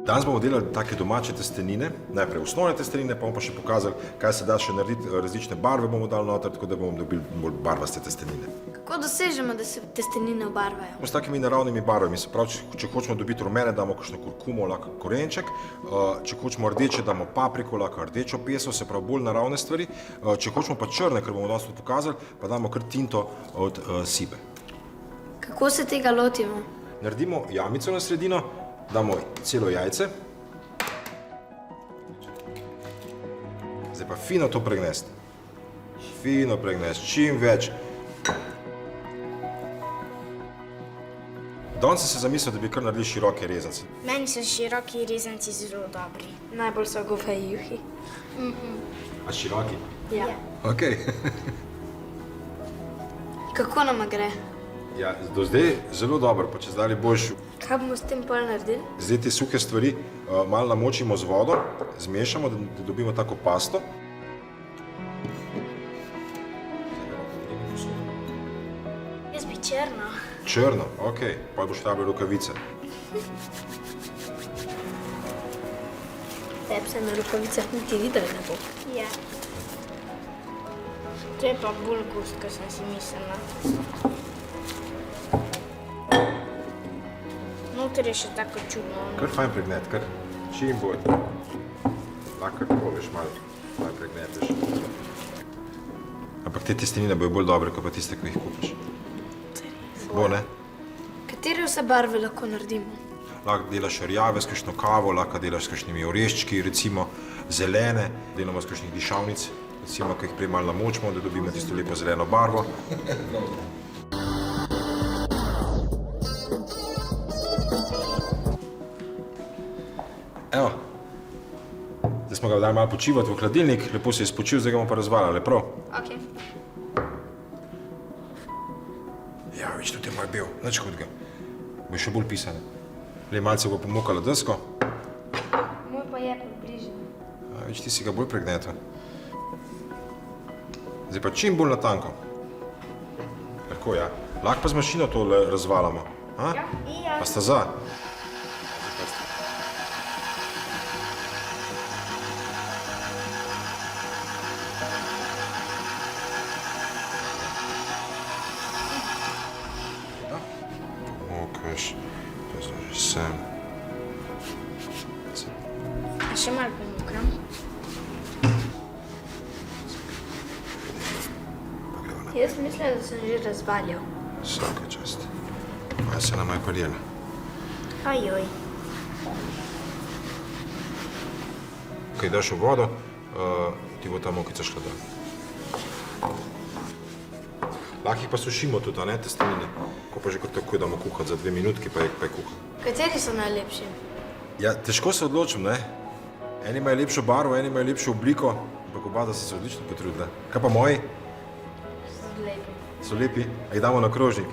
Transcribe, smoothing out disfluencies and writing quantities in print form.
Danes bomo delali take domače testenine, najprej osnovne testenine, pa bomo pa še pokazali, kaj se da še narediti, različne barve bomo dali noter, tako da bomo dobili bolj barvaste testenine. Kako dosežemo, da se testenine obarvajo? S takimi naravnimi barvami, se pravi, če hočemo dobiti rumene, damo kakšno kurkumo, lahko korenček, če hočemo rdeče, damo papriko, lahko rdečo peso, se pravi bolj naravne stvari, če hočemo pa črne, ker bomo danes tudi pokazali, pa damo kar tinto od sibe. Kako se tega lotimo? Naredimo jamico na sredino, damo celo jajce, zdaj pa fino to pregnesti. Fino pregnesti, čim več. Danes sem se zamislil, da bi kar naredili široke rezance. Meni so široki rezanci zelo dobri. Najbolj so goveji juhi. A široki? Ja. Ok. Kako nama gre? Ja, do zdaj zelo dobro, pa če zdaj boš. Kaj bomo s tem pol naredili? Zdaj te suhe stvari malo namočimo z vodo, zmešamo, da dobimo tako pasto. Jaz bi črno. Črno, ok, pa boš rabljal rokavice. Teb se na rokavicah niti videli ne bo. Ja. To je pa bolj gust, kot sem si mislila. Noter je še tako čudno. Kar fajn pregnet, kar čim bolj. Lahko tako veš malo pregneteš. Ampak te testenine bojo bolj dobre, kot pa tiste, ko jih kupiš. Bo, ne? Katere vse barve lahko naredimo? Lahko delaš rjave s kakšno kavo, lahko delaš s kakšnimi oreščki, recimo zelene, delamo s kakšnih dišavnic, recimo, ko jih prej malo namočimo, da dobimo tisto lepo zeleno barvo. Evo, zdaj smo ga dali malo počivati v hladilnik, lepo se je spočil, zdaj ga bomo pa razvaljali, prav? Ok. Ja, več tudi je malo bel, nič hudega. Bo še bolj pisane. Le malce bo pomokala desko. Moj pa je približen. Več ti si ga bolj pregneto. Zdaj pa čim bolj natanko. Lahko, ja. Lahko pa z mašino to razvalamo. Ja. Pa sta za. Pokaš, to je že sem. A še malo pomokram. Jaz mislim, da sem že razvaljal. Vsaka čast. Moja se nama je paljela. Ajoj. Kaj daš v vodo, ti bo ta mokica šla dol. Lahko jih pa sušimo tudi, a ne, testenine. Ko pa že kar tako damo kuhati za 2 minutki, pa je kuhan. Kateri so najlepši? Ja, težko se odločim, ne. Eni imajo lepšo barvo, eni imajo lepšo obliko, ampak oba da so se odlično potrudila. Kaj pa moji? Lepi. So lepi? A jih damo na krožnik?